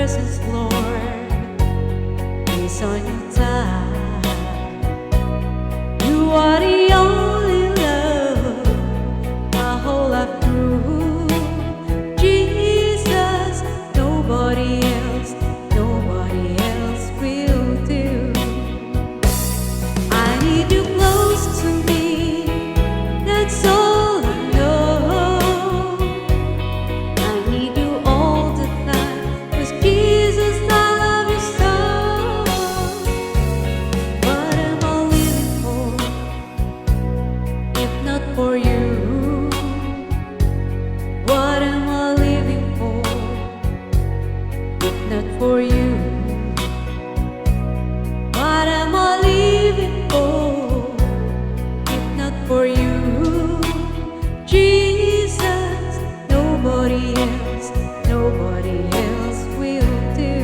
presence, Lord, is on your time. You are the only love my whole life through. Jesus, nobody else will do. I need you close to me, that's all I know. I need you all the time, 'cause Jesus, I love you so. What am I living for, if not for you? What am I living for, if not for you? What am I living for, if not for you? Jesus, nobody else will do.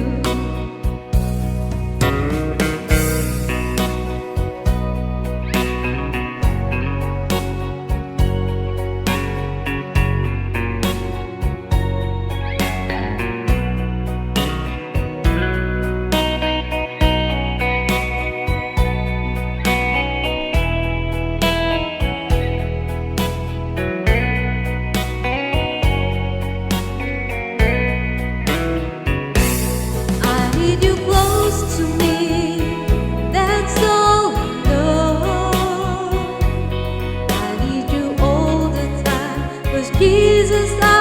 I need you close to me, that's all I know. I need you all the time, 'cause Jesus, I